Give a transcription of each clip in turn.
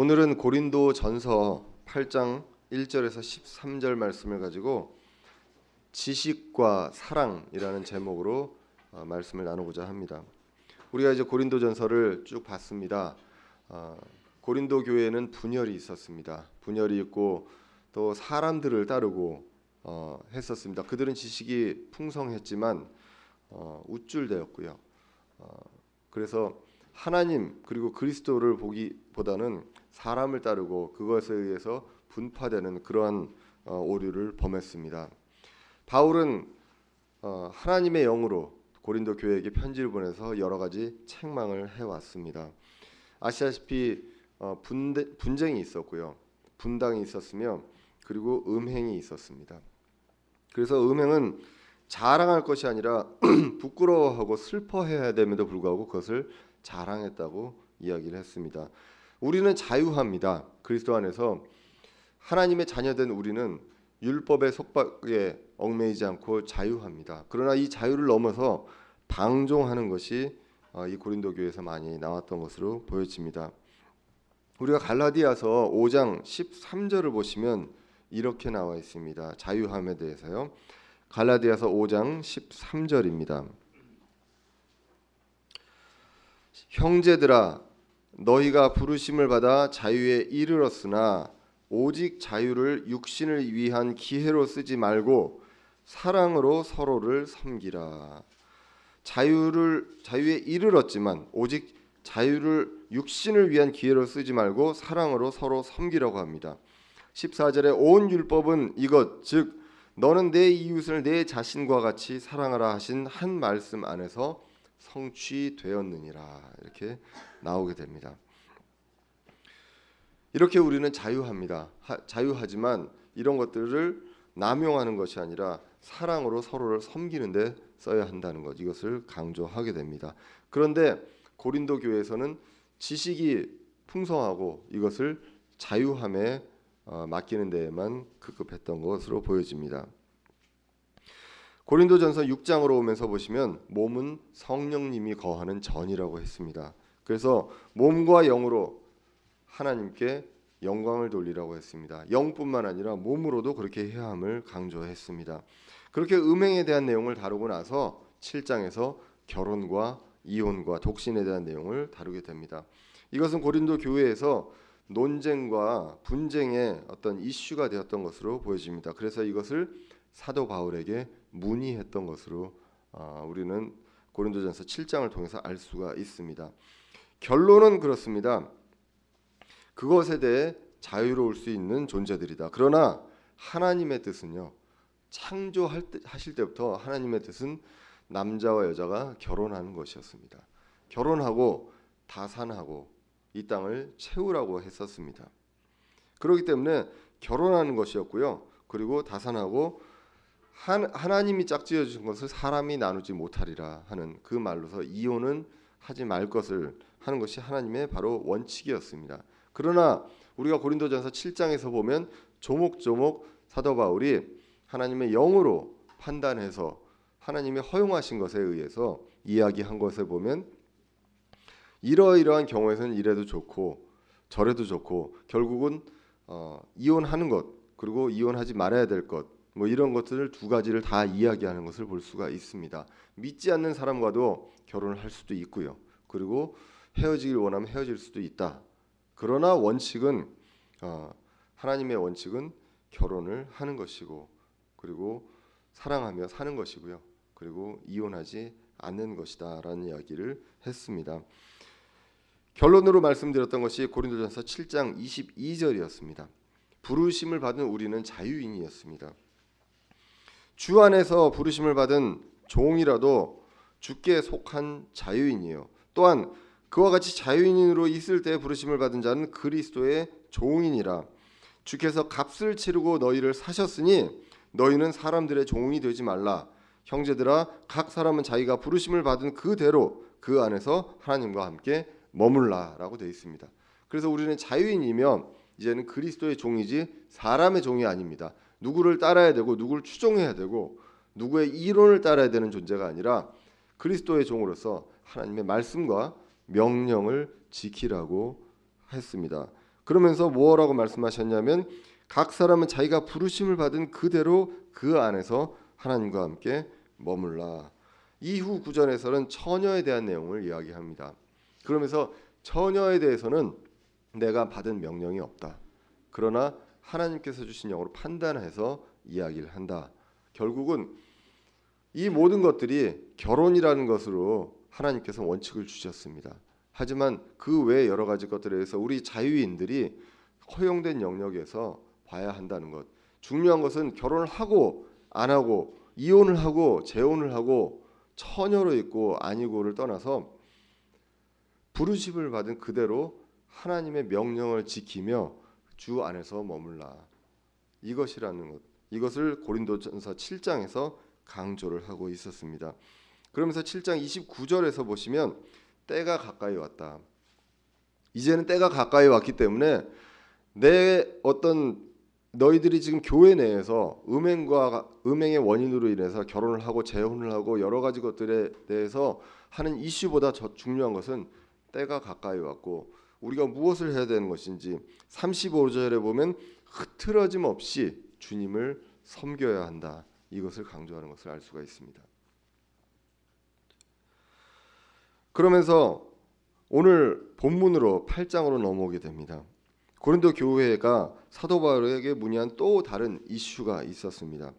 오늘은 고린도전서 8장 1절에서 13절 말씀을 가지고 지식과 사랑이라는 제목으로 말씀을 나누고자 합니다. 우리가 이제 고린도전서를 쭉 봤습니다. 고린도 교회에는 분열이 있었습니다. 분열이 있고 또 사람들을 따르고 했었습니다. 그들은 지식이 풍성했지만 우쭐대었고요. 그래서 하나님 그리고 그리스도를 보기보다는 사람을 따르고 그것에 의해서 분파되는 그러한 오류를 범했습니다. 바울은 하나님의 영으로 고린도 교회에게 편지를 보내서 여러 가지 책망을 해왔습니다. 아시다시피 분쟁이 있었고요, 분당이 있었으며 그리고 음행이 있었습니다. 그래서 음행은 자랑할 것이 아니라 부끄러워하고 슬퍼해야 됨에도 불구하고 그것을 자랑했다고 이야기를 했습니다. 우리는 자유합니다. 그리스도 안에서 하나님의 자녀된 우리는 율법의 속박에 얽매이지 않고 자유합니다. 그러나 이 자유를 넘어서 방종하는 것이 이 고린도 교회에서 많이 나왔던 것으로 보여집니다. 우리가 갈라디아서 5장 13절을 보시면 이렇게 나와 있습니다. 자유함에 대해서요. 갈라디아서 5장 13절입니다. 형제들아, 너희가 부르심을 받아 자유에 이르렀으나 오직 자유를 육신을 위한 기회로 쓰지 말고 사랑으로 서로를 섬기라. 자유에 이르렀지만 오직 자유를 육신을 위한 기회로 쓰지 말고 사랑으로 서로 섬기라고 합니다. 14절에 온 율법은 이것 즉 너는 내 이웃을 내 자신과 같이 사랑하라 하신 한 말씀 안에서 성취되었느니라, 이렇게 나오게 됩니다. 이렇게 우리는 자유합니다. 자유하지만 이런 것들을 남용하는 것이 아니라 사랑으로 서로를 섬기는 데 써야 한다는 것, 이것을 강조하게 됩니다. 그런데 고린도 교회에서는 지식이 풍성하고 이것을 자유함에 맡기는 데에만 급급했던 것으로 보여집니다. 고린도전서 6장으로 오면서 보시면 몸은 성령님이 거하는 전이라고 했습니다. 그래서 몸과 영으로 하나님께 영광을 돌리라고 했습니다. 영뿐만 아니라 몸으로도 그렇게 해야 함을 강조했습니다. 그렇게 음행에 대한 내용을 다루고 나서 7장에서 결혼과 이혼과 독신에 대한 내용을 다루게 됩니다. 이것은 고린도 교회에서 논쟁과 분쟁의 어떤 이슈가 되었던 것으로 보여집니다. 그래서 이것을 사도 바울에게 문의했던 것으로 우리는 고린도전서 7장을 통해서 알 수가 있습니다. 결론은 그렇습니다. 그것에 대해 자유로울 수 있는 존재들이다. 그러나 하나님의 뜻은요, 창조하실 때부터 하나님의 뜻은 남자와 여자가 결혼하는 것이었습니다. 결혼하고 다산하고 이 땅을 채우라고 했었습니다. 그렇기 때문에 결혼하는 것이었고요, 그리고 다산하고 하나님이 짝지어 주신 것을 사람이 나누지 못하리라 하는 그 말로서 이혼은 하지 말 것을 하는 것이 하나님의 바로 원칙이었습니다. 그러나 우리가 고린도전서 7장에서 보면 조목조목 사도 바울이 하나님의 영으로 판단해서 하나님이 허용하신 것에 의해서 이야기한 것을 보면 이러이러한 경우에서는 이래도 좋고 저래도 좋고 결국은 이혼하는 것 그리고 이혼하지 말아야 될 것 뭐 이런 것들을 두 가지를 다 이야기하는 것을 볼 수가 있습니다. 믿지 않는 사람과도 결혼을 할 수도 있고요. 그리고 헤어지길 원하면 헤어질 수도 있다. 그러나 원칙은 하나님의 원칙은 결혼을 하는 것이고 그리고 사랑하며 사는 것이고요. 그리고 이혼하지 않는 것이다라는 이야기를 했습니다. 결론으로 말씀드렸던 것이 고린도전서 7장 22절이었습니다. 부르심을 받은 우리는 자유인이었습니다. 주 안에서 부르심을 받은 종이라도 주께 속한 자유인이에요. 또한 그와 같이 자유인으로 있을 때 부르심을 받은 자는 그리스도의 종이니라. 주께서 값을 치르고 너희를 사셨으니 너희는 사람들의 종이 되지 말라. 형제들아, 각 사람은 자기가 부르심을 받은 그대로 그 안에서 하나님과 함께 머물라라고 되어 있습니다. 그래서 우리는 자유인이면 이제는 그리스도의 종이지 사람의 종이 아닙니다. 누구를 따라야 되고 누구를 추종해야 되고 누구의 이론을 따라야 되는 존재가 아니라 그리스도의 종으로서 하나님의 말씀과 명령을 지키라고 했습니다. 그러면서 뭐라고 말씀하셨냐면 각 사람은 자기가 부르심을 받은 그대로 그 안에서 하나님과 함께 머물라. 이후 구절에서는 처녀에 대한 내용을 이야기합니다. 그러면서 처녀에 대해서는 내가 받은 명령이 없다. 그러나 하나님께서 주신 영으로 판단해서 이야기를 한다. 결국은 이 모든 것들이 결혼이라는 것으로 하나님께서 원칙을 주셨습니다. 하지만 그 외 여러 가지 것들에 대해서 우리 자유인들이 허용된 영역에서 봐야 한다는 것. 중요한 것은 결혼을 하고 안 하고 이혼을 하고 재혼을 하고 처녀로 있고 아니고를 떠나서 부르심을 받은 그대로 하나님의 명령을 지키며 주 안에서 머물라. 이것이라는 것. 이것을 고린도전서 7장에서 강조를 하고 있었습니다. 그러면서 7장 29절에서 보시면 때가 가까이 왔다. 이제는 때가 가까이 왔기 때문에 내 어떤 너희들이 지금 교회 내에서 음행의 원인으로 인해서 결혼을 하고 재혼을 하고 여러 가지 것들에 대해서 하는 이슈보다 중요한 것은 때가 가까이 왔고 우리가 무엇을 해야 되는 것인지 35절에 보면 흐트러짐 없이 주님을 섬겨야 한다. 이것을 강조하는 것을 알 수가 있습니다. 그러면서 오늘 본문으로 8장으로 넘어오게 됩니다. 고린도 교회가 사도 바울에게 문의한 또 다른 이슈가 있었습니다.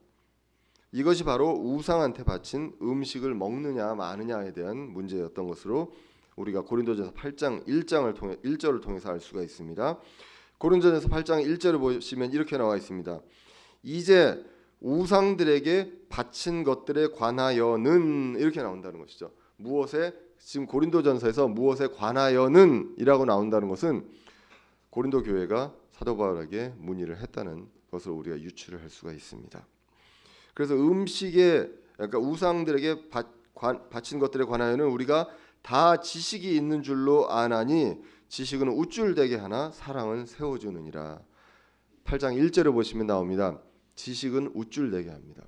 이것이 바로 우상한테 바친 음식을 먹느냐 마느냐에 대한 문제였던 것으로 우리가 고린도전서 8장 1절을 통해서 알 수가 있습니다. 고린도전서 8장 1절을 보시면 이렇게 나와 있습니다. 이제 우상들에게 바친 것들에 관하여는 이렇게 나온다는 것이죠. 무엇에 지금 고린도전서에서 무엇에 관하여는 이라고 나온다는 것은 고린도 교회가 사도 바울에게 문의를 했다는 것을 우리가 유추를 할 수가 있습니다. 그래서 음식에 그러니까 우상들에게 바친 것들에 관하여는 우리가 다 지식이 있는 줄로 아나니 지식은 우쭐대게 하나 사랑은 세워주느니라. 8장 1절을 보시면 나옵니다. 지식은 우쭐대게 합니다.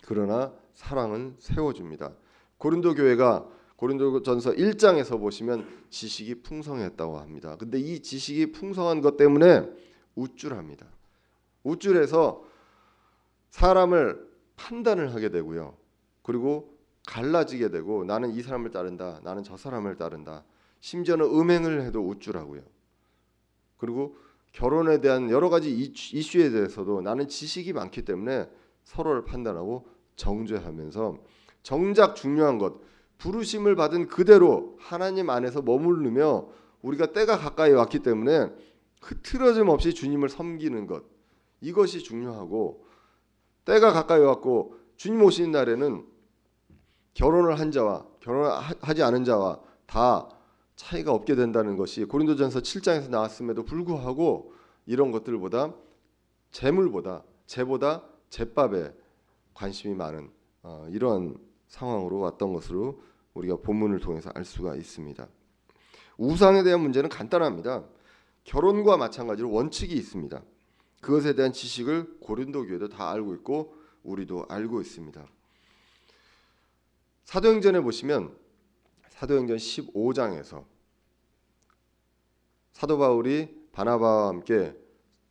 그러나 사랑은 세워줍니다. 고린도 교회가 고린도전서 1장에서 보시면 지식이 풍성했다고 합니다. 근데 이 지식이 풍성한 것 때문에 우쭐합니다. 우쭐해서 사람을 판단을 하게 되고요. 그리고 갈라지게 되고 나는 이 사람을 따른다. 나는 저 사람을 따른다. 심지어는 음행을 해도 우쭐하고요. 그리고 결혼에 대한 여러 가지 이슈에 대해서도 나는 지식이 많기 때문에 서로를 판단하고 정죄하면서 정작 중요한 것 부르심을 받은 그대로 하나님 안에서 머무르며 우리가 때가 가까이 왔기 때문에 흐트러짐 없이 주님을 섬기는 것 이것이 중요하고 때가 가까이 왔고 주님 오시는 날에는 결혼을 한 자와 결혼하지 않은 자와 다 차이가 없게 된다는 것이 고린도전서 7장에서 나왔음에도 불구하고 이런 것들보다 재물보다 제밥에 관심이 많은 이런 상황으로 왔던 것으로 우리가 본문을 통해서 알 수가 있습니다. 우상에 대한 문제는 간단합니다. 결혼과 마찬가지로 원칙이 있습니다. 그것에 대한 지식을 고린도 교회도 다 알고 있고 우리도 알고 있습니다. 사도행전에 보시면 사도행전 15장에서 사도 바울이 바나바와 함께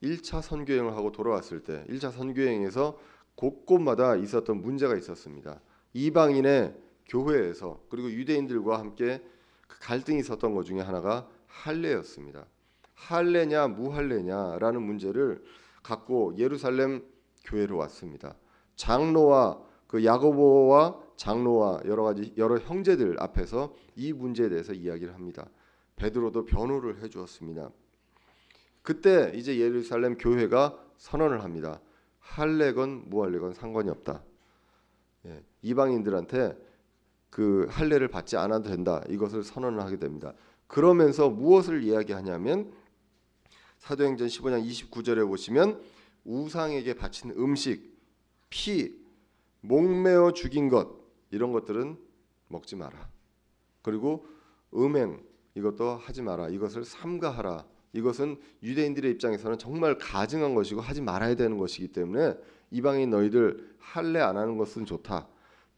1차 선교행을 하고 돌아왔을 때 1차 선교행에서 곳곳마다 있었던 문제가 있었습니다. 이방인의 교회에서 그리고 유대인들과 함께 그 갈등이 있었던 것 중에 하나가 할례였습니다. 할례냐 무할례냐라는 문제를 갖고 예루살렘 교회로 왔습니다. 장로와 그 야고보와 장로와 여러 형제들 앞에서 이 문제에 대해서 이야기를 합니다. 베드로도 변호를 해주었습니다. 그때 이제 예루살렘 교회가 선언을 합니다. 할례건 무할례건 상관이 없다. 이방인들한테 그 할례를 받지 않아도 된다. 이것을 선언을 하게 됩니다. 그러면서 무엇을 이야기하냐면 사도행전 15장 29절에 보시면 우상에게 바친 음식, 피, 목매어 죽인 것 이런 것들은 먹지 마라. 그리고 음행 이것도 하지 마라. 이것을 삼가하라. 이것은 유대인들의 입장에서는 정말 가증한 것이고 하지 말아야 되는 것이기 때문에 이방인 너희들 할례 안 하는 것은 좋다.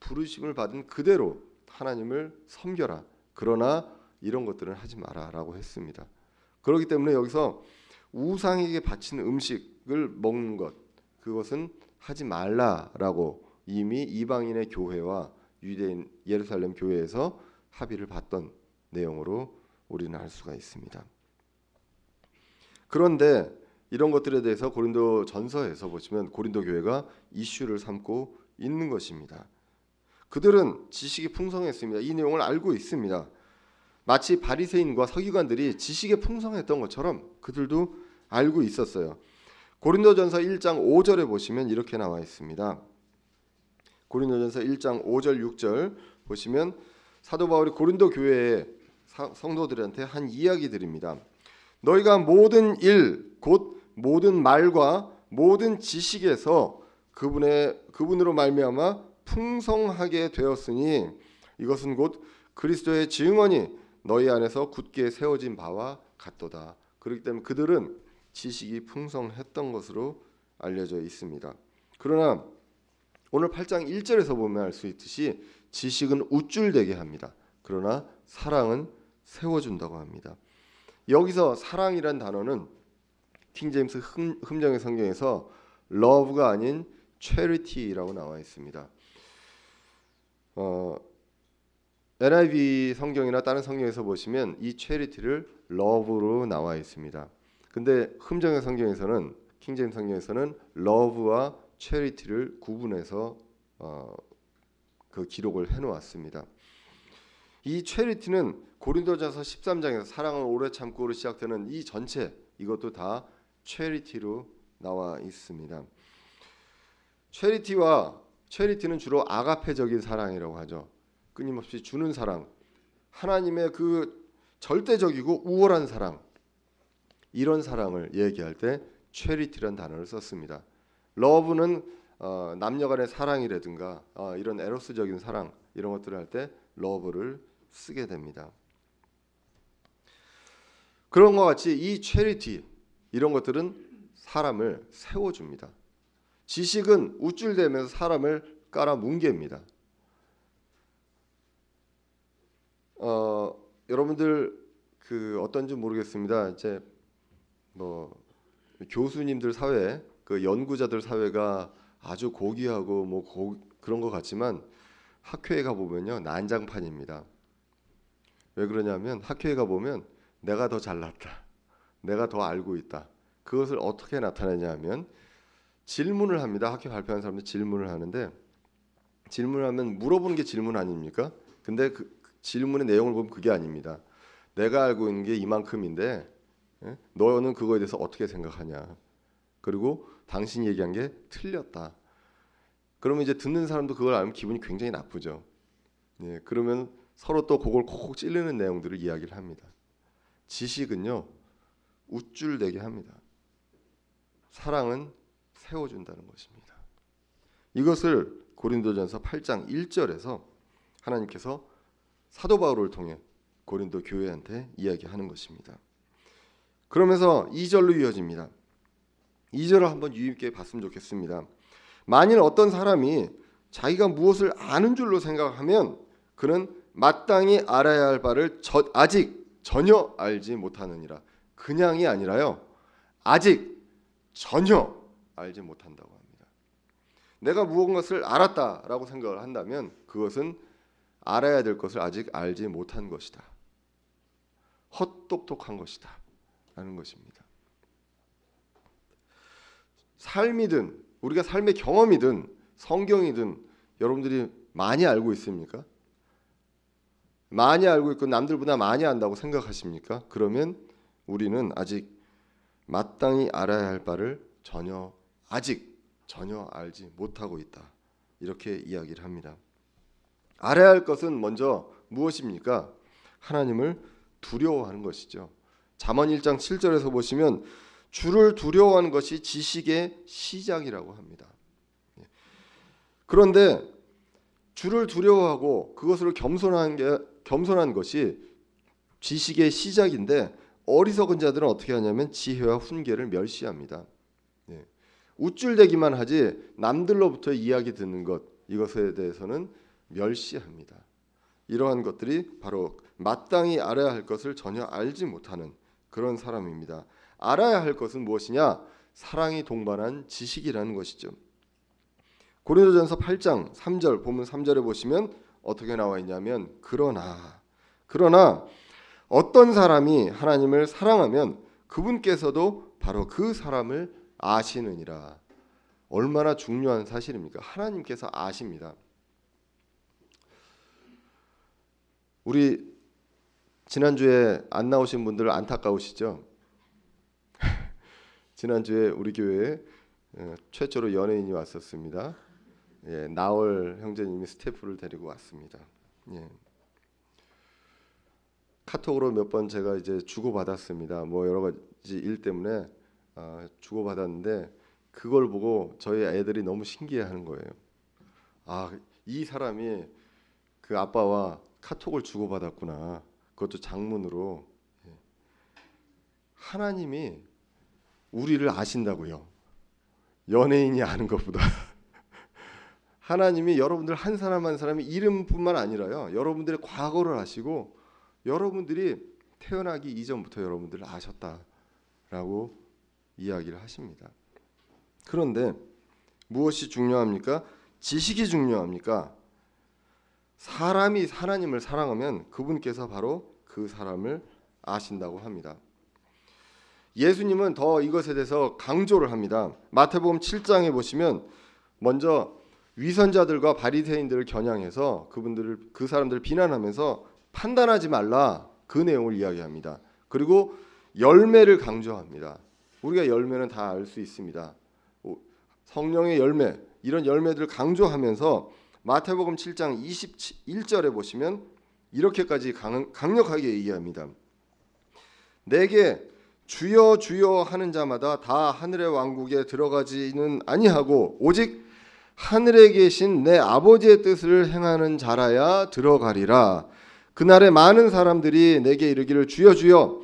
부르심을 받은 그대로 하나님을 섬겨라. 그러나 이런 것들은 하지 마라라고 했습니다. 그렇기 때문에 여기서 우상에게 바치는 음식을 먹는 것, 그것은 하지 말라라고 이미 이방인의 교회와 유대인 예루살렘 교회에서 합의를 봤던 내용으로 우리는 알 수가 있습니다. 그런데 이런 것들에 대해서 고린도 전서에서 보시면 고린도 교회가 이슈를 삼고 있는 것입니다. 그들은 지식이 풍성했습니다. 이 내용을 알고 있습니다. 마치 바리새인과 서기관들이 지식에 풍성했던 것처럼 그들도 알고 있었어요. 고린도전서 1장 5절에 보시면 이렇게 나와 있습니다. 고린도전서 1장 5절 6절 보시면 사도 바울이 고린도 교회의 성도들한테 한 이야기 드립니다. 너희가 모든 일 곧 모든 말과 모든 지식에서 그분으로 말미암아 풍성하게 되었으니 이것은 곧 그리스도의 증언이 너희 안에서 굳게 세워진 바와 같도다. 그렇기 때문에 그들은 지식이 풍성했던 것으로 알려져 있습니다. 그러나 오늘 8장 1절에서 보면 알 수 있듯이 지식은 우쭐대게 합니다. 그러나 사랑은 세워준다고 합니다. 여기서 사랑이란 단어는 킹제임스 흠정의 성경에서 love가 아닌 charity라고 나와 있습니다. NIV 성경이나 다른 성경에서 보시면 이 charity를 love로 나와 있습니다. 근데 흠정의 성경에서는 킹제임스 성경에서는 love와 charity를 구분해서 그 기록을 해놓았습니다. 이 charity는 고린도전서 13장에서 사랑은 오래 참고로 시작되는 이 전체 이것도 다 charity로 나와 있습니다. charity는 주로 아가페적인 사랑이라고 하죠. 끊임없이 주는 사랑, 하나님의 그 절대적이고 우월한 사랑, 이런 사랑을 얘기할 때 charity란 단어를 썼습니다. love는 남녀간의 사랑이라든가 이런 에로스적인 사랑 이런 것들을 할 때 love를 쓰게 됩니다. 그런 것 같이 이 charity 이런 것들은 사람을 세워줍니다. 지식은 우쭐대면서 사람을 깔아뭉갭니다. 여러분들 그 어떤지 모르겠습니다. 이제 뭐 교수님들 사회, 그 연구자들 사회가 아주 고귀하고 그런 것 같지만 학회에 가 보면요 난장판입니다. 왜 그러냐면 학회에 가 보면 내가 더 잘났다, 내가 더 알고 있다. 그것을 어떻게 나타내냐면 질문을 합니다. 학회 발표하는 사람들 질문을 하는데 질문을 하면 물어보는 게 질문 아닙니까? 근데 그 질문의 내용을 보면 그게 아닙니다. 내가 알고 있는 게 이만큼인데 너는 그거에 대해서 어떻게 생각하냐? 그리고 당신이 얘기한 게 틀렸다. 그러면 이제 듣는 사람도 그걸 알면 기분이 굉장히 나쁘죠. 그러면 서로 또 그걸 콕콕 찌르는 내용들을 이야기를 합니다. 지식은요 우쭐대게 합니다. 사랑은 세워준다는 것입니다. 이것을 고린도전서 8장 1절에서 하나님께서 사도 바울을 통해 고린도 교회한테 이야기하는 것입니다. 그러면서 2절로 이어집니다. 2절을 한번 유의 깊게 봤으면 좋겠습니다. 만일 어떤 사람이 자기가 무엇을 아는 줄로 생각하면 그는 마땅히 알아야 할 바를 아직 전혀 알지 못하느니라. 그냥이 아니라요. 아직 전혀 알지 못한다고 합니다. 내가 무엇을 알았다라고 생각을 한다면 그것은 알아야 될 것을 아직 알지 못한 것이다. 헛똑똑한 것이다. 라는 것입니다. 삶이든 우리가 삶의 경험이든 성경이든 여러분들이 많이 알고 있습니까? 많이 알고 있고 남들보다 많이 안다고 생각하십니까? 그러면 우리는 아직 마땅히 알아야 할 바를 아직 전혀 알지 못하고 있다. 이렇게 이야기를 합니다. 알아야 할 것은 먼저 무엇입니까? 하나님을 두려워하는 것이죠. 잠언 1장 7절에서 보시면 주를 두려워하는 것이 지식의 시작이라고 합니다. 그런데 주를 두려워하고 그것으로 겸손한 것이 지식의 시작인데 어리석은 자들은 어떻게 하냐면 지혜와 훈계를 멸시합니다. 우쭐대기만 하지 남들로부터 이야기 듣는 것 이것에 대해서는 멸시합니다. 이러한 것들이 바로 마땅히 알아야 할 것을 전혀 알지 못하는 그런 사람입니다. 알아야 할 것은 무엇이냐? 사랑이 동반한 지식이라는 것이죠. 고린도전서 8장 3절 본문 3절에 보시면 어떻게 나와 있냐면 그러나 어떤 사람이 하나님을 사랑하면 그분께서도 바로 그 사람을 아시느니라. 얼마나 중요한 사실입니까? 하나님께서 아십니다. 우리 지난주에 안 나오신 분들 안타까우시죠? 지난주에 우리 교회에 최초로 연예인이 왔었습니다. 예, 나월 형제님이 스태프를 데리고 왔습니다. 예. 카톡으로 몇 번 제가 이제 주고 받았습니다. 뭐 여러 가지 일 때문에 주고 받았는데 그걸 보고 저희 애들이 너무 신기해하는 거예요. 이 사람이 그 아빠와 카톡을 주고 받았구나. 그것도 장문으로. 하나님이 우리를 아신다고요. 연예인이 아는 것보다. 하나님이 여러분들 한 사람 한 사람의 이름뿐만 아니라요. 여러분들의 과거를 아시고 여러분들이 태어나기 이전부터 여러분들을 아셨다라고 이야기를 하십니다. 그런데 무엇이 중요합니까? 지식이 중요합니까? 사람이 하나님을 사랑하면 그분께서 바로 그 사람을 아신다고 합니다. 예수님은 더 이것에 대해서 강조를 합니다. 마태복음 7장에 보시면 먼저 위선자들과 바리새인들을 겨냥해서 그 사람들을 비난하면서 판단하지 말라 그 내용을 이야기합니다. 그리고 열매를 강조합니다. 우리가 열매는 다 알 수 있습니다. 성령의 열매, 이런 열매들을 강조하면서 마태복음 7장 21절에 보시면 이렇게까지 강력하게 얘기합니다. 내게 주여 주여 하는 자마다 다 하늘의 왕국에 들어가지는 아니하고 오직 하늘에 계신 내 아버지의 뜻을 행하는 자라야 들어가리라. 그날에 많은 사람들이 내게 이르기를 주여 주여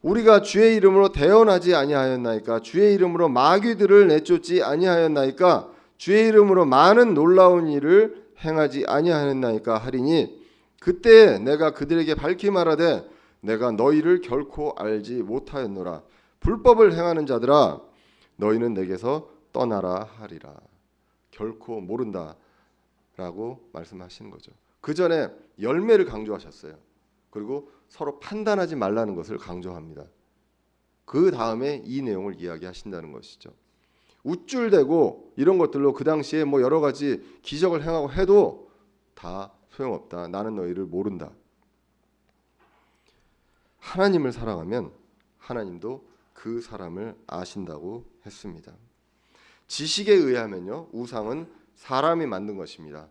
우리가 주의 이름으로 대언하지 아니하였나이까? 주의 이름으로 마귀들을 내쫓지 아니하였나이까? 주의 이름으로 많은 놀라운 일을 행하지 아니하였나이까? 하리니 그때 내가 그들에게 밝히 말하되 내가 너희를 결코 알지 못하였노라. 불법을 행하는 자들아 너희는 내게서 떠나라 하리라. 결코 모른다라고 말씀하시는 거죠. 그 전에 열매를 강조하셨어요. 그리고 서로 판단하지 말라는 것을 강조합니다. 그 다음에 이 내용을 이야기하신다는 것이죠. 우쭐대고 이런 것들로 그 당시에 뭐 여러 가지 기적을 행하고 해도 다 소용없다. 나는 너희를 모른다. 하나님을 사랑하면 하나님도 그 사람을 아신다고 했습니다. 지식에 의하면요, 우상은 사람이 만든 것입니다.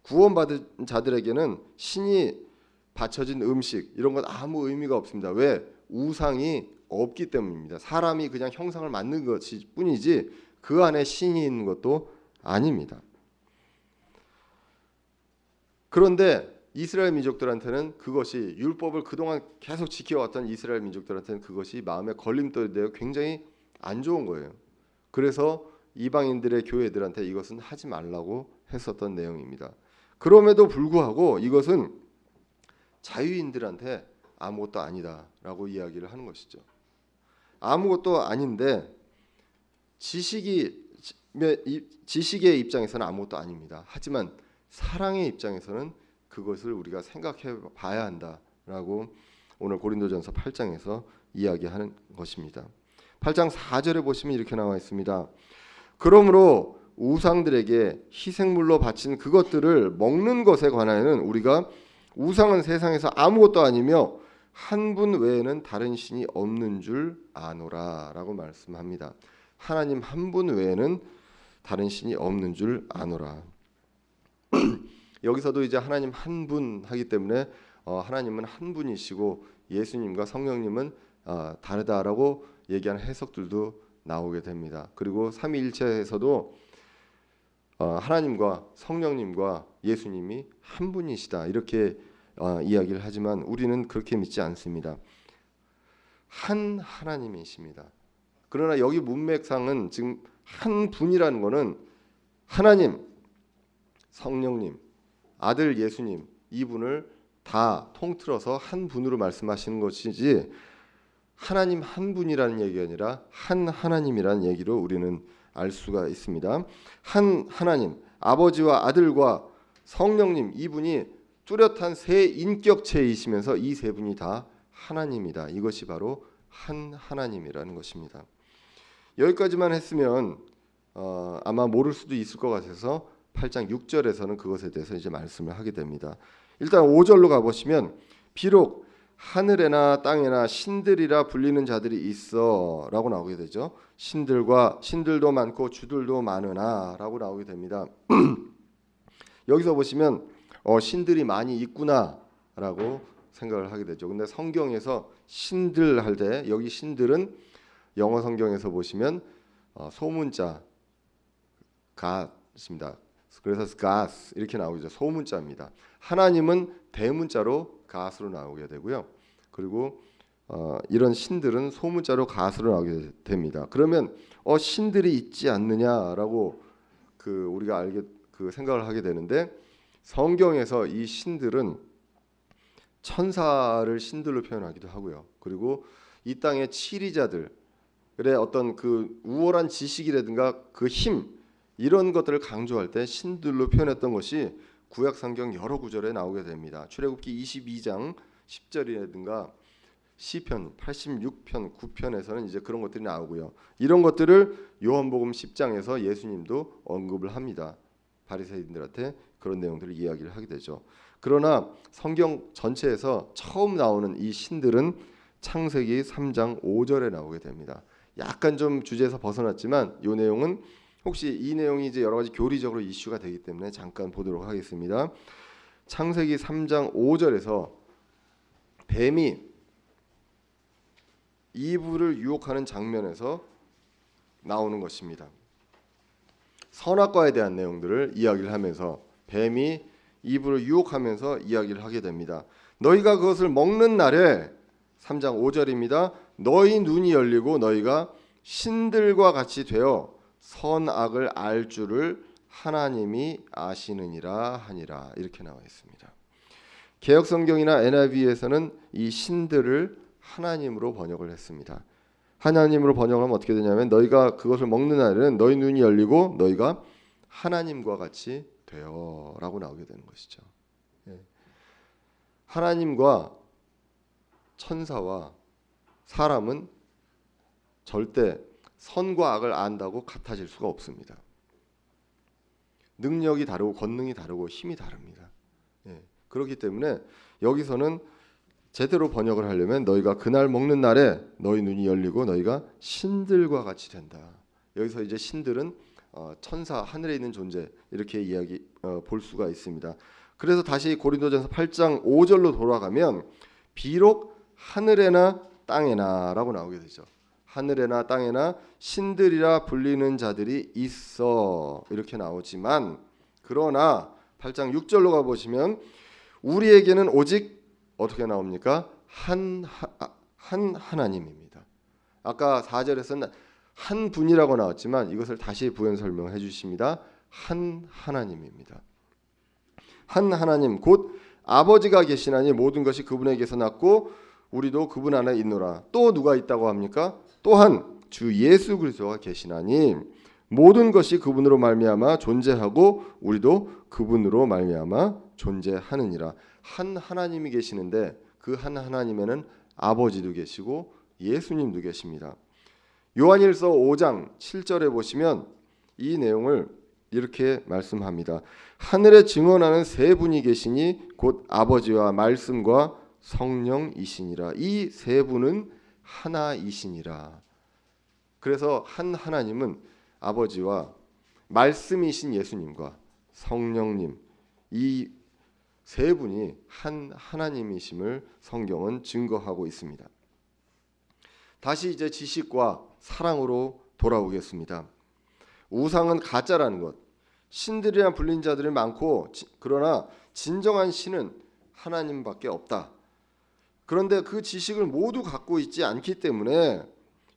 구원받은 자들에게는 신이 바쳐진 음식 이런 건 아무 의미가 없습니다. 왜? 우상이 없기 때문입니다. 사람이 그냥 형상을 만든 것이 뿐이지 그 안에 신이 있는 것도 아닙니다. 그런데 이스라엘 민족들한테는 그것이 율법을 그동안 계속 지켜왔던 이스라엘 민족들한테는 그것이 마음의 걸림돌이 되어 굉장히 안 좋은 거예요. 그래서 이방인들의 교회들한테 이것은 하지 말라고 했었던 내용입니다. 그럼에도 불구하고 이것은 자유인들한테 아무것도 아니다라고 이야기를 하는 것이죠. 아무것도 아닌데 지식의 입장에서는 아무것도 아닙니다. 하지만 사랑의 입장에서는 그것을 우리가 생각해 봐야 한다라고 오늘 고린도전서 8장에서 이야기하는 것입니다. 8장 4절에 보시면 이렇게 나와 있습니다. 그러므로 우상들에게 희생물로 바친 그것들을 먹는 것에 관하여는 우리가 우상은 세상에서 아무것도 아니며 한 분 외에는 다른 신이 없는 줄 아노라라고 말씀합니다. 하나님 한 분 외에는 다른 신이 없는 줄 아노라. 여기서도 이제 하나님 한 분 하기 때문에 하나님은 한 분이시고 예수님과 성령님은 다르다라고 얘기하는 해석들도 나오게 됩니다. 그리고 삼위일체에서도 하나님과 성령님과 예수님이 한 분이시다 이렇게 이야기를 하지만 우리는 그렇게 믿지 않습니다. 한 하나님이십니다. 그러나 여기 문맥상은 지금 한 분이라는 것은 하나님, 성령님, 아들 예수님 이분을 다 통틀어서 한 분으로 말씀하시는 것이지 하나님 한 분이라는 얘기가 아니라 한 하나님이라는 얘기로 우리는 알 수가 있습니다. 한 하나님, 아버지와 아들과 성령님, 이분이 뚜렷한 세 인격체이시면서 이 세 분이 다 하나님이다. 이것이 바로 한 하나님이라는 것입니다. 여기까지만 했으면 아마 모를 수도 있을 것 같아서 8장 6절에서는 그것에 대해서 이제 말씀을 하게 됩니다. 일단 5절로 가보시면 비록 하늘에나 땅에나 신들이라 불리는 자들이 있어라고 나오게 되죠. 신들도 많고 주들도 많으나라고 나오게 됩니다. 여기서 보시면 신들이 많이 있구나라고 생각을 하게 되죠. 근데 성경에서 신들 할 때 여기 신들은 영어 성경에서 보시면 소문자 God입니다. 그래서 God 이렇게 나오죠. 소문자입니다. 하나님은 대문자로 God으로 나오게 되고요. 그리고 이런 신들은 소문자로 God으로 나오게 됩니다. 그러면 신들이 있지 않느냐라고 우리가 생각을 하게 되는데 성경에서 이 신들은 천사를 신들로 표현하기도 하고요. 그리고 이 땅의 치리자들의 어떤 그 우월한 지식이라든가 그 힘 이런 것들을 강조할 때 신들로 표현했던 것이 구약 성경 여러 구절에 나오게 됩니다. 출애굽기 22장 10절이라든가 시편 86편 9편에서는 이제 그런 것들이 나오고요. 이런 것들을 요한복음 10장에서 예수님도 언급을 합니다. 바리새인들한테 그런 내용들을 이야기를 하게 되죠. 그러나 성경 전체에서 처음 나오는 이 신들은 창세기 3장 5절에 나오게 됩니다. 약간 좀 주제에서 벗어났지만 이 내용은 혹시 이 내용이 이제 여러 가지 교리적으로 이슈가 되기 때문에 잠깐 보도록 하겠습니다. 창세기 3장 5절에서 뱀이 이브를 유혹하는 장면에서 나오는 것입니다. 선악과에 대한 내용들을 이야기를 하면서 뱀이 이브를 유혹하면서 이야기를 하게 됩니다. 너희가 그것을 먹는 날에 3장 5절입니다. 너희 눈이 열리고 너희가 신들과 같이 되어 선악을 알 줄을 하나님이 아시느니라 하니라 이렇게 나와 있습니다. 개역성경이나 NIV에서는 이 신들을 하나님으로 번역을 했습니다. 하나님으로 번역하면 어떻게 되냐면 너희가 그것을 먹는 날에는 너희 눈이 열리고 너희가 하나님과 같이 되어라고 나오게 되는 것이죠. 하나님과 천사와 사람은 절대 선과 악을 안다고 같아질 수가 없습니다. 능력이 다르고 권능이 다르고 힘이 다릅니다. 그렇기 때문에 여기서는 제대로 번역을 하려면 너희가 그날 먹는 날에 너희 눈이 열리고 너희가 신들과 같이 된다. 여기서 이제 신들은 천사 하늘에 있는 존재 이렇게 볼 수가 있습니다. 그래서 다시 고린도전서 8장 5절로 돌아가면 비록 하늘에나 땅에나라고 나오게 되죠. 하늘에나 땅에나 신들이라 불리는 자들이 있어 이렇게 나오지만 그러나 8장 6절로 가보시면 우리에게는 오직 어떻게 나옵니까? 한 하나님입니다. 아까 4절에서는 한 분이라고 나왔지만 이것을 다시 부연 설명해 주십니다. 한 하나님입니다. 한 하나님 곧 아버지가 계시나니 모든 것이 그분에게서 났고 우리도 그분 안에 있노라. 또 누가 있다고 합니까? 또한 주 예수 그리스도가 계시나니 모든 것이 그분으로 말미암아 존재하고 우리도 그분으로 말미암아 존재하느니라. 한 하나님이 계시는데 그 한 하나님에는 아버지도 계시고 예수님도 계십니다. 요한일서 5장 7절에 보시면 이 내용을 이렇게 말씀합니다. 하늘에 증언하는 세 분이 계시니 곧 아버지와 말씀과 성령이시니라. 이 세 분은 하나이시니라. 그래서 한 하나님은 아버지와 말씀이신 예수님과 성령님 이 세 분이 한 하나님이심을 성경은 증거하고 있습니다. 다시 이제 지식과 사랑으로 돌아오겠습니다. 우상은 가짜라는 것. 신들이란 불린 자들이 많고 그러나 진정한 신은 하나님밖에 없다. 그런데 그 지식을 모두 갖고 있지 않기 때문에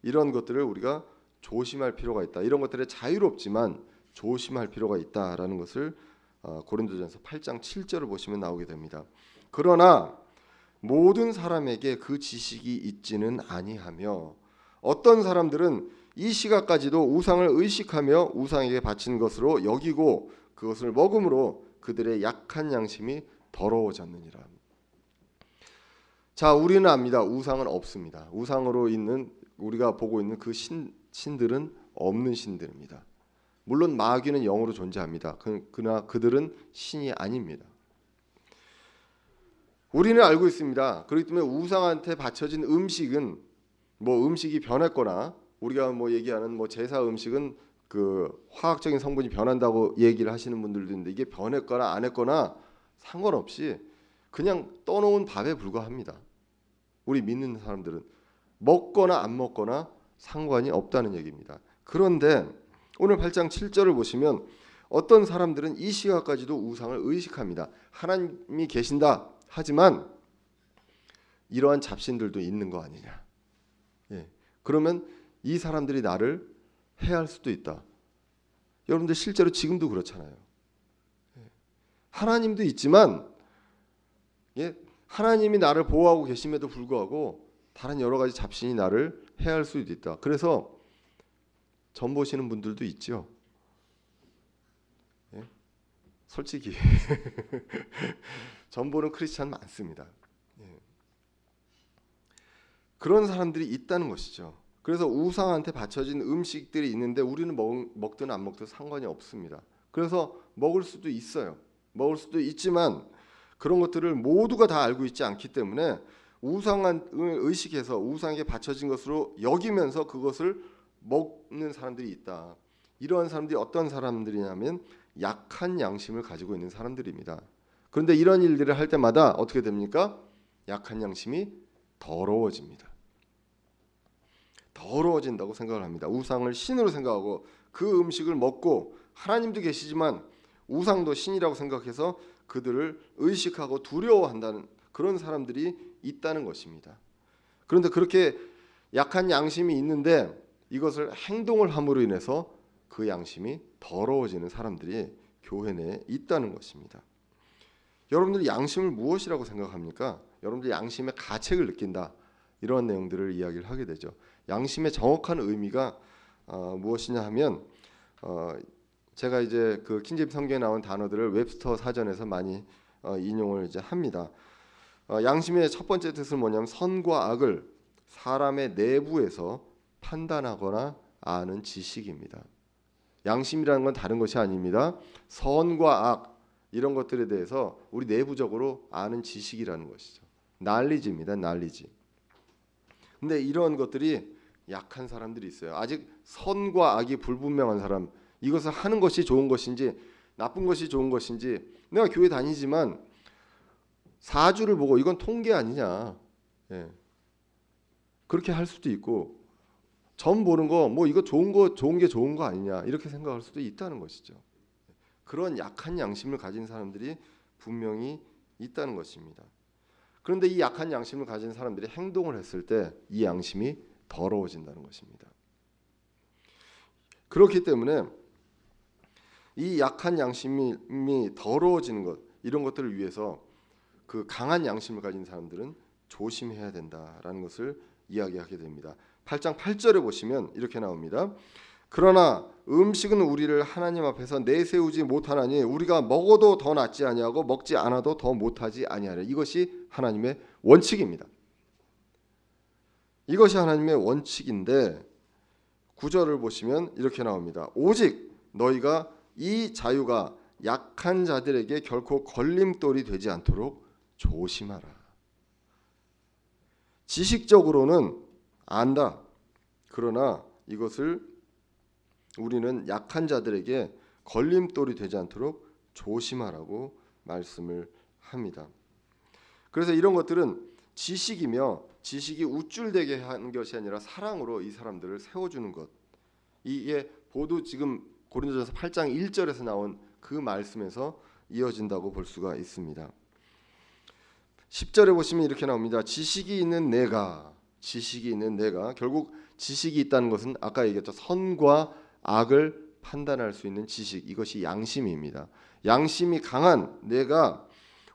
이런 것들을 우리가 조심할 필요가 있다. 이런 것들에 자유롭지만 조심할 필요가 있다라는 것을 고린도전서 8장 7절을 보시면 나오게 됩니다. 그러나 모든 사람에게 그 지식이 있지는 아니하며 어떤 사람들은 이 시각까지도 우상을 의식하며 우상에게 바친 것으로 여기고 그것을 먹음으로 그들의 약한 양심이 더러워졌느니라. 자, 우리는 압니다. 우상은 없습니다. 우상으로 있는 우리가 보고 있는 그 신들은 없는 신들입니다. 물론 마귀는 영으로 존재합니다. 그러나 그들은 신이 아닙니다. 우리는 알고 있습니다. 그렇기 때문에 우상한테 바쳐진 음식은 음식이 변했거나 우리가 얘기하는 제사 음식은 그 화학적인 성분이 변한다고 얘기를 하시는 분들도 있는데 이게 변했거나 안 했거나 상관없이 그냥 떠놓은 밥에 불과합니다. 우리 믿는 사람들은 먹거나 안 먹거나 상관이 없다는 얘기입니다. 그런데 오늘 8장 7절을 보시면 어떤 사람들은 이 시각까지도 우상을 의식합니다. 하나님이 계신다 하지만 이러한 잡신들도 있는 거 아니냐. 그러면 이 사람들이 나를 해할 수도 있다. 여러분들 실제로 지금도 그렇잖아요. 하나님도 있지만 하나님이 나를 보호하고 계심에도 불구하고 다른 여러 가지 잡신이 나를 해할 수도 있다. 그래서 점 보시는 분들도 있죠. 솔직히 점 보는 크리스찬 많습니다. 그런 사람들이 있다는 것이죠. 그래서 우상한테 바쳐진 음식들이 있는데 우리는 먹든 안 먹든 상관이 없습니다. 그래서 먹을 수도 있어요. 먹을 수도 있지만 그런 것들을 모두가 다 알고 있지 않기 때문에 우상을 의식해서 우상에게 바쳐진 것으로 여기면서 그것을 먹는 사람들이 있다. 이러한 사람들이 어떤 사람들이냐면 약한 양심을 가지고 있는 사람들입니다. 그런데 이런 일들을 할 때마다 어떻게 됩니까? 약한 양심이 더러워집니다. 더러워진다고 생각을 합니다. 우상을 신으로 생각하고 그 음식을 먹고 하나님도 계시지만 우상도 신이라고 생각해서 그들을 의식하고 두려워한다는 그런 사람들이 있다는 것입니다. 그런데 그렇게 약한 양심이 있는데 이것을 행동을 함으로 인해서 그 양심이 더러워지는 사람들이 교회 내에 있다는 것입니다. 여러분들이 양심을 무엇이라고 생각합니까? 여러분들이 양심의 가책을 느낀다. 이런 내용들을 이야기를 하게 되죠. 양심의 정확한 의미가 무엇이냐 하면 제가 이제 그 킹제임스 성경에 나온 단어들을 웹스터 사전에서 많이 인용을 이제 합니다. 양심의 첫 번째 뜻은 뭐냐면 선과 악을 사람의 내부에서 판단하거나 아는 지식입니다. 양심이라는 건 다른 것이 아닙니다. 선과 악 이런 것들에 대해서 우리 내부적으로 아는 지식이라는 것이죠. 날리지입니다. 날리지. 근데 이런 것들이 약한 사람들이 있어요. 아직 선과 악이 불분명한 사람, 이것을 하는 것이 좋은 것인지 나쁜 것이 좋은 것인지, 내가 교회 다니지만 사주를 보고 이건 통계 아니냐, 그렇게 할 수도 있고, 점 보는 거 이거 좋은 게 좋은 거 아니냐 이렇게 생각할 수도 있다는 것이죠. 그런 약한 양심을 가진 사람들이 분명히 있다는 것입니다. 그런데 이 약한 양심을 가진 사람들이 행동을 했을 때 이 양심이 더러워진다는 것입니다. 그렇기 때문에 이 약한 양심이 더러워지는 것, 이런 것들을 위해서 그 강한 양심을 가진 사람들은 조심해야 된다라는 것을 이야기하게 됩니다. 8장 8절에 보시면 이렇게 나옵니다. 그러나 음식은 우리를 하나님 앞에서 내세우지 못하나니 우리가 먹어도 더 낫지 아니하고 먹지 않아도 더 못하지 아니하리라. 이것이 하나님의 원칙입니다. 이것이 하나님의 원칙인데 9절을 보시면 이렇게 나옵니다. 오직 너희가 이 자유가 약한 자들에게 결코 걸림돌이 되지 않도록 조심하라. 지식적으로는 안다. 그러나 이것을 우리는 약한 자들에게 걸림돌이 되지 않도록 조심하라고 말씀을 합니다. 그래서 이런 것들은 지식이며 지식이 우쭐대게 하는 것이 아니라 사랑으로 이 사람들을 세워주는 것. 이게 모두 지금 고린도전서 8장 1절에서 나온 그 말씀에서 이어진다고 볼 수가 있습니다. 10절에 보시면 이렇게 나옵니다. 지식이 있는 내가 결국 지식이 있다는 것은 아까 얘기했죠. 선과 악을 판단할 수 있는 지식, 이것이 양심입니다. 양심이 강한 내가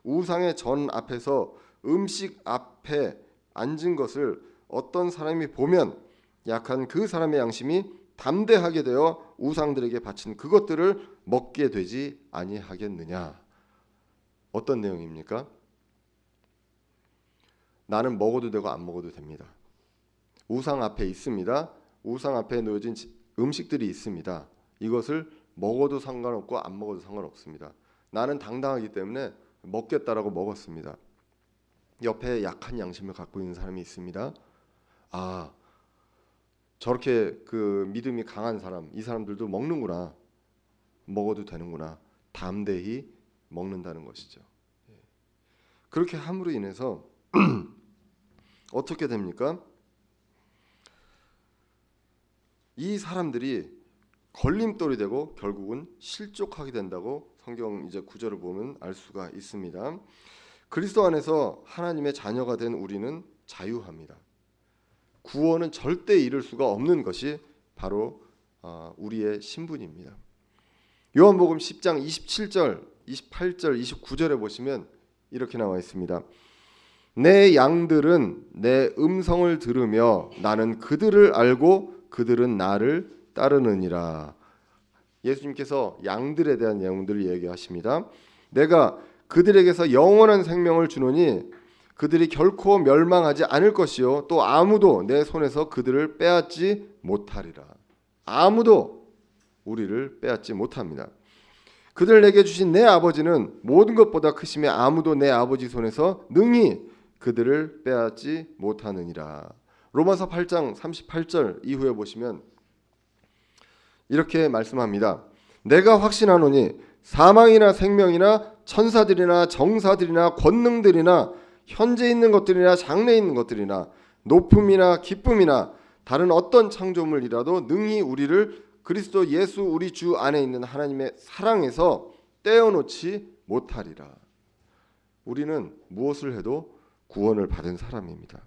우상의 전 앞에서 음식 앞에 앉은 것을 어떤 사람이 보면 약한 그 사람의 양심이 담대하게 되어 우상들에게 바친 그것들을 먹게 되지 아니하겠느냐. 어떤 내용입니까? 나는 먹어도 되고 안 먹어도 됩니다. 우상 앞에 있습니다. 우상 앞에 놓여진 음식들이 있습니다. 이것을 먹어도 상관없고 안 먹어도 상관없습니다. 나는 당당하기 때문에 먹겠다라고 먹었습니다. 옆에 약한 양심을 갖고 있는 사람이 있습니다. 아, 저렇게 그 믿음이 강한 사람, 이 사람들도 먹는구나. 먹어도 되는구나. 담대히 먹는다는 것이죠. 그렇게 함으로 인해서 어떻게 됩니까? 이 사람들이 걸림돌이 되고 결국은 실족하게 된다고 성경 이제 구절을 보면 알 수가 있습니다. 그리스도 안에서 하나님의 자녀가 된 우리는 자유합니다. 구원은 절대 이룰 수가 없는 것이 바로 우리의 신분입니다. 요한복음 10장 27절, 28절, 29절에 보시면 이렇게 나와 있습니다. 내 양들은 내 음성을 들으며 나는 그들을 알고 그들은 나를 따르느니라. 예수님께서 양들에 대한 내용들을 얘기하십니다. 내가 그들에게서 영원한 생명을 주노니 그들이 결코 멸망하지 않을 것이요 또 아무도 내 손에서 그들을 빼앗지 못하리라. 아무도 우리를 빼앗지 못합니다. 그들 내게 주신 내 아버지는 모든 것보다 크시며 아무도 내 아버지 손에서 능히 그들을 빼앗지 못하느니라. 로마서 8장 38절 이후에 보시면 이렇게 말씀합니다. 내가 확신하노니 사망이나 생명이나 천사들이나 정사들이나 권능들이나 현재 있는 것들이나 장래 있는 것들이나 높음이나 기쁨이나 다른 어떤 창조물이라도 능히 우리를 그리스도 예수 우리 주 안에 있는 하나님의 사랑에서 떼어놓지 못하리라. 우리는 무엇을 해도 구원을 받은 사람입니다.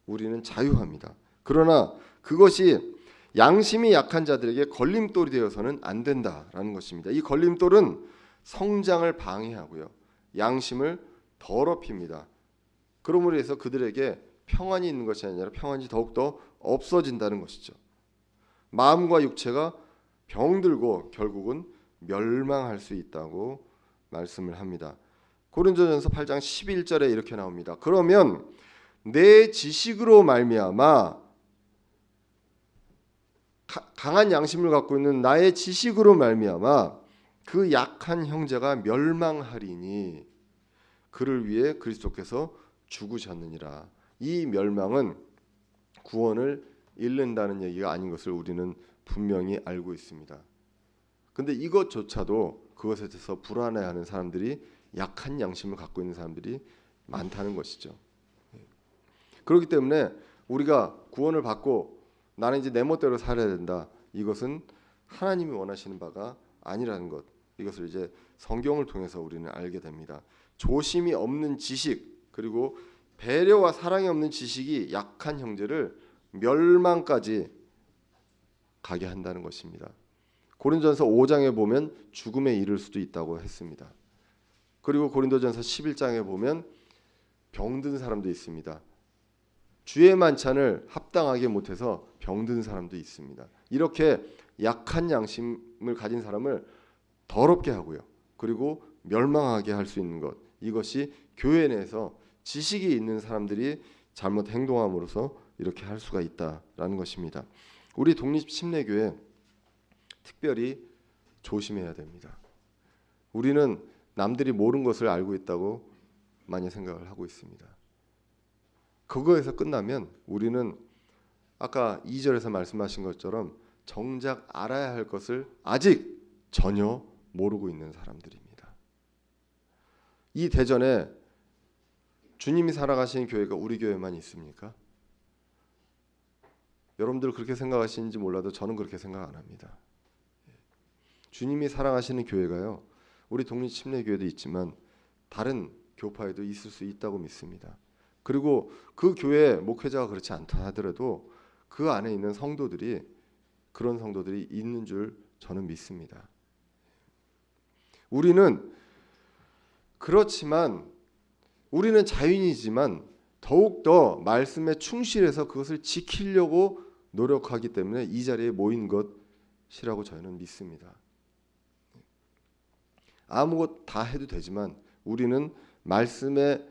우리는 자유합니다. 그러나 그것이 양심이 약한 자들에게 걸림돌이 되어서는 안 된다라는 것입니다. 이 걸림돌은 성장을 방해하고요. 양심을 더럽힙니다. 그러므로 해서 그들에게 평안이 있는 것이 아니라 평안이 더욱더 없어진다는 것이죠. 마음과 육체가 병들고 결국은 멸망할 수 있다고 말씀을 합니다. 고린도전서 8장 11절에 이렇게 나옵니다. 그러면 내 지식으로 말미암아 강한 양심을 갖고 있는 나의 지식으로 말미암아 그 약한 형제가 멸망하리니 그를 위해 그리스도께서 죽으셨느니라. 이 멸망은 구원을 잃는다는 얘기가 아닌 것을 우리는 분명히 알고 있습니다. 근데 이것조차도 그것에 대해서 불안해하는 사람들이 약한 양심을 갖고 있는 사람들이 많다는 것이죠. 그렇기 때문에 우리가 구원을 받고 나는 이제 내 멋대로 살아야 된다. 이것은 하나님이 원하시는 바가 아니라는 것. 이것을 이제 성경을 통해서 우리는 알게 됩니다. 조심이 없는 지식 그리고 배려와 사랑이 없는 지식이 약한 형제를 멸망까지 가게 한다는 것입니다. 고린도전서 5장에 보면 죽음에 이를 수도 있다고 했습니다. 그리고 고린도전서 11장에 보면 병든 사람도 있습니다. 주의 만찬을 합당하게 못해서 병든 사람도 있습니다. 이렇게 약한 양심을 가진 사람을 더럽게 하고요. 그리고 멸망하게 할 수 있는 것. 이것이 교회 내에서 지식이 있는 사람들이 잘못 행동함으로써 이렇게 할 수가 있다라는 것입니다. 우리 독립침례교회 특별히 조심해야 됩니다. 우리는 남들이 모르는 것을 알고 있다고 많이 생각을 하고 있습니다. 그거에서 끝나면 우리는 아까 2절에서 말씀하신 것처럼 정작 알아야 할 것을 아직 전혀 모르고 있는 사람들입니다. 이 대전에 주님이 살아가시는 교회가 우리 교회만 있습니까? 여러분들 그렇게 생각하시는지 몰라도 저는 그렇게 생각 안 합니다. 주님이 사랑하시는 교회가요. 우리 독립침례교회도 있지만 다른 교파에도 있을 수 있다고 믿습니다. 그리고 그 교회 목회자가 그렇지 않다 하더라도 그 안에 있는 성도들이 그런 성도들이 있는 줄 저는 믿습니다. 우리는 그렇지만 우리는 자유인이지만 더욱더 말씀에 충실해서 그것을 지키려고 노력하기 때문에 이 자리에 모인 것이라고 저는 믿습니다. 아무것 다 해도 되지만 우리는 말씀에서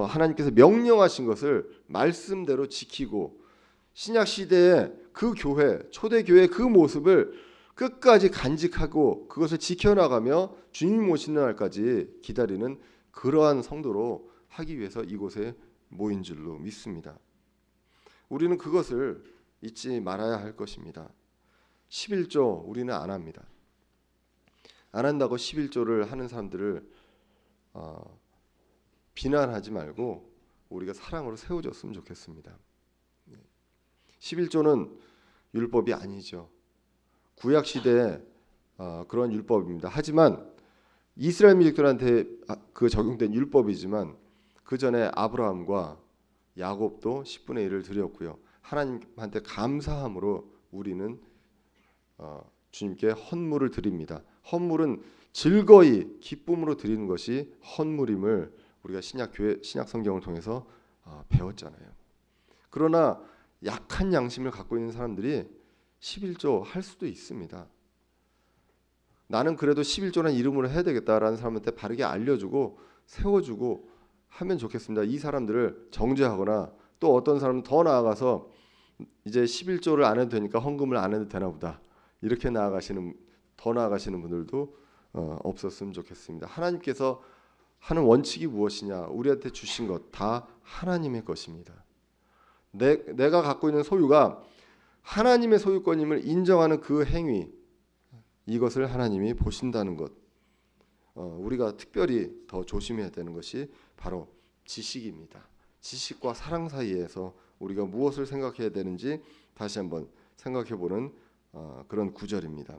하나님께서 명령하신 것을 말씀대로 지키고 신약 시대에 그 교회, 초대교회 그 모습을 끝까지 간직하고 그것을 지켜나가며 주님 오시는 날까지 기다리는 그러한 성도로 하기 위해서 이곳에 모인 줄로 믿습니다. 우리는 그것을 잊지 말아야 할 것입니다. 11조 우리는 안 합니다. 안 한다고 11조를 하는 사람들을 비난하지 말고 우리가 사랑으로 세워줬으면 좋겠습니다. 11조는 율법이 아니죠. 구약 시대에 그런 율법입니다. 하지만 이스라엘 민족들한테 그 적용된 율법이지만 그 전에 아브라함과 야곱도 10분의 1을 드렸고요. 하나님한테 감사함으로 우리는 주님께 헌물을 드립니다. 헌물은 즐거이 기쁨으로 드리는 것이 헌물임을 우리가 신약 성경을 통해서 배웠잖아요. 그러나 약한 양심을 갖고 있는 사람들이 11조 할 수도 있습니다. 나는 그래도 11조라는 이름으로 해야 되겠다라는 사람한테 바르게 알려주고 세워주고 하면 좋겠습니다. 이 사람들을 정죄하거나 또 어떤 사람은 더 나아가서 이제 11조를 안 해도 되니까 헌금을 안 해도 되나 보다 이렇게 더 나아가시는 분들도 없었으면 좋겠습니다. 하나님께서 하는 원칙이 무엇이냐? 우리한테 주신 것 다 하나님의 것입니다. 내가 갖고 있는 소유가 하나님의 소유권임을 인정하는 그 행위, 이것을 하나님이 보신다는 것, 우리가 특별히 더 조심해야 되는 것이 바로 지식입니다. 지식과 사랑 사이에서 우리가 무엇을 생각해야 되는지 다시 한번 생각해보는 그런 구절입니다.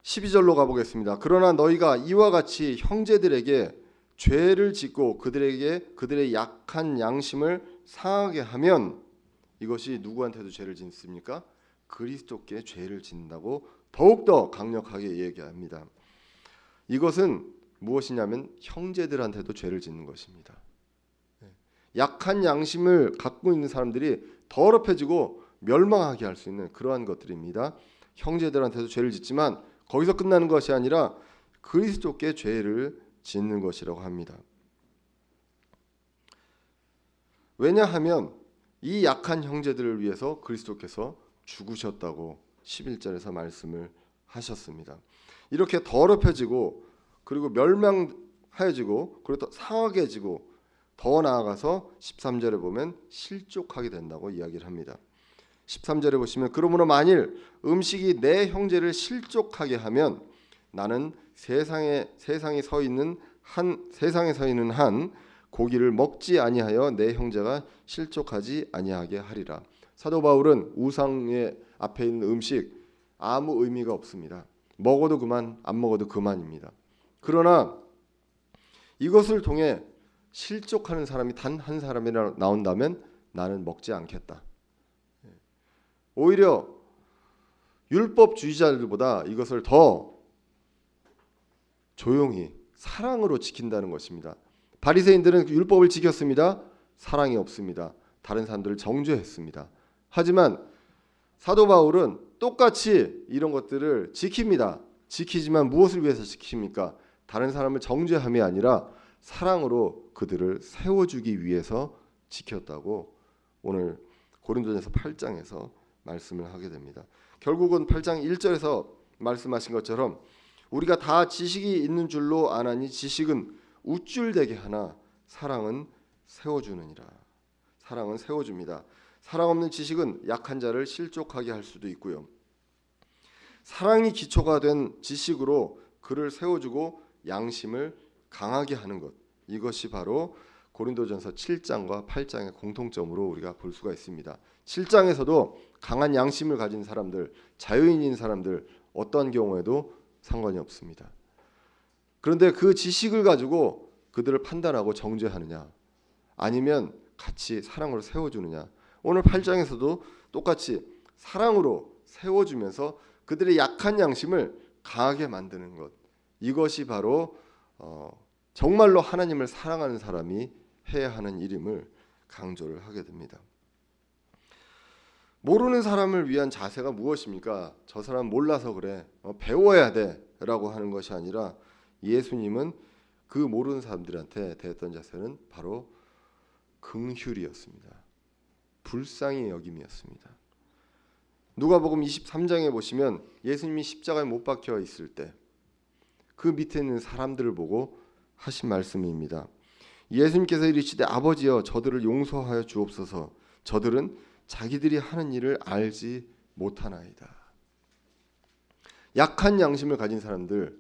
12절로 가보겠습니다. 그러나 너희가 이와 같이 형제들에게 죄를 짓고 그들의 약한 양심을 상하게 하면 이것이 누구한테도 죄를 짓습니까? 그리스도께 죄를 짓는다고 더욱더 강력하게 얘기합니다. 이것은 무엇이냐면 형제들한테도 죄를 짓는 것입니다. 약한 양심을 갖고 있는 사람들이 더럽혀지고 멸망하게 할 수 있는 그러한 것들입니다. 형제들한테도 죄를 짓지만 거기서 끝나는 것이 아니라 그리스도께 죄를 짓는 것이라고 합니다. 왜냐하면 이 약한 형제들을 위해서 그리스도께서 죽으셨다고 11절에서 말씀을 하셨습니다. 이렇게 더럽혀지고 그리고 멸망하여지고 그리고 또 상하게지고 더 나아가서 13절에 보면 실족하게 된다고 이야기를 합니다. 13절에 보시면 그러므로 만일 음식이 내 형제를 실족하게 하면 나는 세상에 서 있는 한 고기를 먹지 아니하여 내 형제가 실족하지 아니하게 하리라. 사도 바울은 우상의 앞에 있는 음식 아무 의미가 없습니다. 먹어도 그만, 안 먹어도 그만입니다. 그러나 이것을 통해 실족하는 사람이 단 한 사람이나 나온다면 나는 먹지 않겠다. 오히려 율법주의자들보다 이것을 더 조용히 사랑으로 지킨다는 것입니다. 바리새인들은 율법을 지켰습니다. 사랑이 없습니다. 다른 사람들을 정죄했습니다. 하지만 사도 바울은 똑같이 이런 것들을 지킵니다. 지키지만 무엇을 위해서 지킵니까? 다른 사람을 정죄함이 아니라 사랑으로 그들을 세워주기 위해서 지켰다고 오늘 고린도전서 8장에서 말씀을 하게 됩니다. 결국은 8장 1절에서 말씀하신 것처럼 우리가 다 지식이 있는 줄로 아나니 지식은 우쭐대게 하나 사랑은 세워주느니라. 사랑은 세워줍니다. 사랑 없는 지식은 약한 자를 실족하게 할 수도 있고요. 사랑이 기초가 된 지식으로 그를 세워주고 양심을 강하게 하는 것, 이것이 바로 고린도전서 7장과 8장의 공통점으로 우리가 볼 수가 있습니다. 7장에서도 강한 양심을 가진 사람들, 자유인인 사람들 어떠한 경우에도 상관이 없습니다. 그런데 그 지식을 가지고 그들을 판단하고 정죄하느냐 아니면 같이 사랑으로 세워주느냐, 오늘 8장에서도 똑같이 사랑으로 세워주면서 그들의 약한 양심을 강하게 만드는 것, 이것이 바로 정말로 하나님을 사랑하는 사람이 해야 하는 일임을 강조를 하게 됩니다. 모르는 사람을 위한 자세가 무엇입니까? 저 사람 몰라서 그래, 배워야 돼라고 하는 것이 아니라 예수님은 그 모르는 사람들한테 대했던 자세는 바로 긍휼이었습니다. 불쌍히 여김이었습니다. 누가복음 23장에 보시면 예수님이 십자가에 못 박혀 있을 때 그 밑에 있는 사람들을 보고 하신 말씀입니다. 예수님께서 이르시되 아버지여 저들을 용서하여 주옵소서 저들은 자기들이 하는 일을 알지 못하나이다. 약한 양심을 가진 사람들,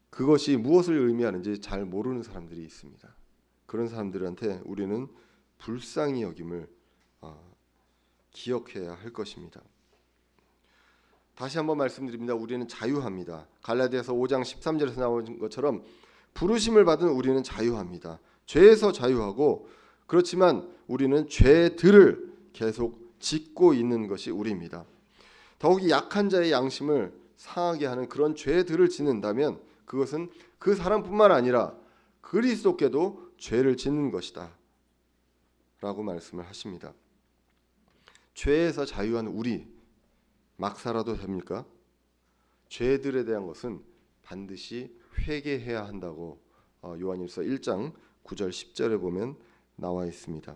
그것이 무엇을 의미하는지 잘 모르는 사람들이 있습니다. 그런 사람들한테 우리는 불쌍히 여김을 기억해야 할 것입니다. 다시 한번 말씀드립니다. 우리는 자유합니다. 갈라디아서 5장 13절에서 나온 것처럼 부르심을 받은 우리는 자유합니다. 죄에서 자유하고, 그렇지만 우리는 죄들을 계속 짓고 있는 것이 우리입니다. 더욱이 약한 자의 양심을 상하게 하는 그런 죄들을 짓는다면 그것은 그 사람뿐만 아니라 그리스도께도 죄를 짓는 것이다 라고 말씀을 하십니다. 죄에서 자유한 우리 막 살아도 됩니까? 죄들에 대한 것은 반드시 회개해야 한다고 요한일서 1장 9절 10절에 보면 나와 있습니다.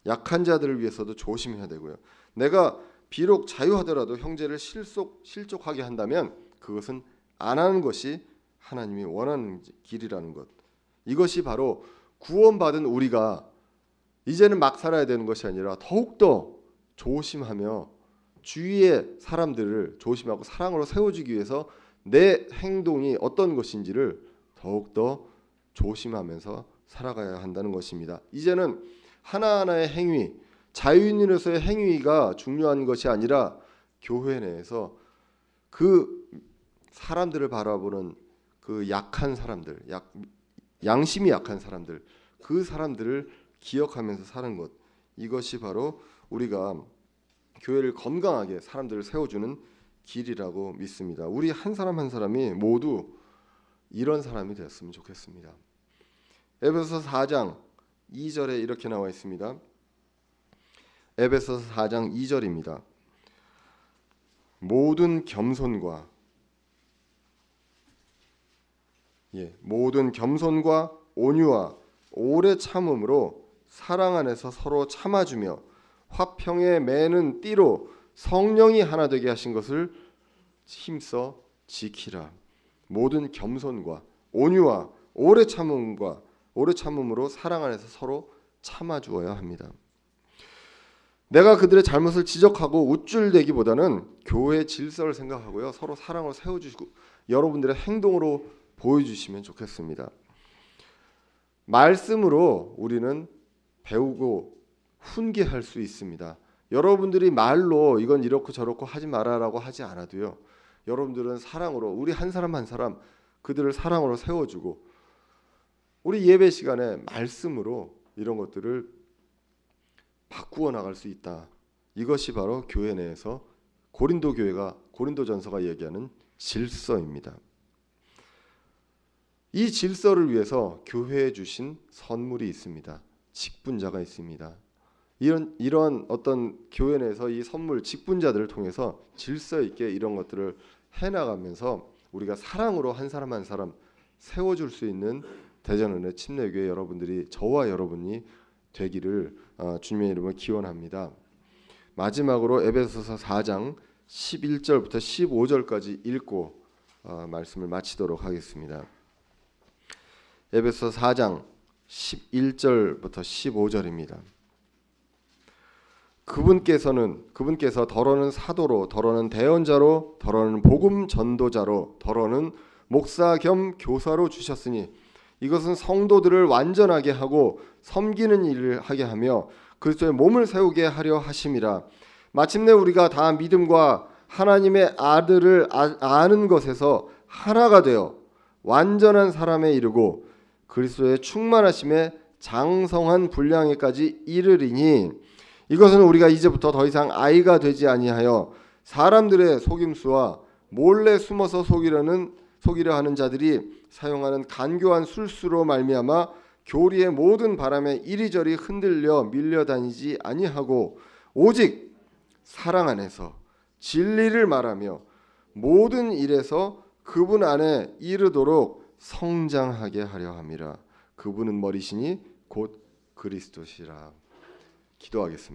약한 자들을 위해서도 조심해야 되고요. 내가 비록 자유하더라도 형제를 실족하게 한다면 그것은 안 하는 것이 하나님이 원하는 길이라는 것. 이것이 바로 구원받은 우리가 이제는 막 살아야 되는 것이 아니라 더욱더 조심하며 주위의 사람들을 조심하고 사랑으로 세워주기 위해서 내 행동이 어떤 것인지를 더욱더 조심하면서 살아가야 한다는 것입니다. 이제는 하나하나의 행위, 자유인으로서의 행위가 중요한 것이 아니라 교회 내에서 그 사람들을 바라보는 그 약한 사람들, 양심이 약한 사람들, 그 사람들을 기억하면서 사는 것, 이것이 바로 우리가 교회를 건강하게 사람들을 세워주는 길이라고 믿습니다. 우리 한 사람 한 사람이 모두 이런 사람이 되었으면 좋겠습니다. 에베소서 4장 2절에 이렇게 나와 있습니다. 에베소서 4장 2절입니다. 모든 겸손과 온유와 오래 참음으로 사랑 안에서 서로 참아주며 화평에 매는 띠로 성령이 하나 되게 하신 것을 힘써 지키라. 모든 겸손과 온유와 오래 참음으로 사랑 안에서 서로 참아주어야 합니다. 내가 그들의 잘못을 지적하고 우쭐대기보다는 교회의 질서를 생각하고요, 서로 사랑으로 세워주시고 여러분들의 행동으로 보여주시면 좋겠습니다. 말씀으로 우리는 배우고 훈계할 수 있습니다. 여러분들이 말로 이건 이렇고 저렇고 하지 마라라고 하지 않아도요, 여러분들은 사랑으로 우리 한 사람 한 사람 그들을 사랑으로 세워주고 우리 예배 시간에 말씀으로 이런 것들을 바꾸어 나갈 수 있다. 이것이 바로 교회 내에서 고린도전서가 얘기하는 질서입니다. 이 질서를 위해서 교회에 주신 선물이 있습니다. 직분자가 있습니다. 이런 어떤 교회 내에서 이 선물 직분자들을 통해서 질서 있게 이런 것들을 해나가면서 우리가 사랑으로 한 사람 한 사람 세워줄 수 있는 대전은혜 침례교회 여러분들이, 저와 여러분이 되기를 주님의 이름으로 기원합니다. 마지막으로 에베소서 4장 11절부터 15절까지 읽고 말씀을 마치도록 하겠습니다. 에베소서 4장 11절부터 15절입니다. 그분께서 더러는 사도로, 더러는 대언자로, 더러는 복음 전도자로, 더러는 목사 겸 교사로 주셨으니 이것은 성도들을 완전하게 하고 섬기는 일을 하게 하며 그리스도의 몸을 세우게 하려 하심이라. 마침내 우리가 다 믿음과 하나님의 아들을 아는 것에서 하나가 되어 완전한 사람에 이르고 그리스도의 충만하심에 장성한 분량에까지 이르리니 이것은 우리가 이제부터 더 이상 아이가 되지 아니하여 사람들의 속임수와 몰래 숨어서 속이려는 속이려 하는 자들이 사용하는 간교한 술수로 말미암아 교리의 모든 바람에 이리저리 흔들려 밀려다니지 아니하고 오직 사랑 안에서 진리를 말하며 모든 일에서 그분 안에 이르도록 성장하게 하려 함이라. 그분은 머리시니 곧 그리스도시라. 기도하겠습니다.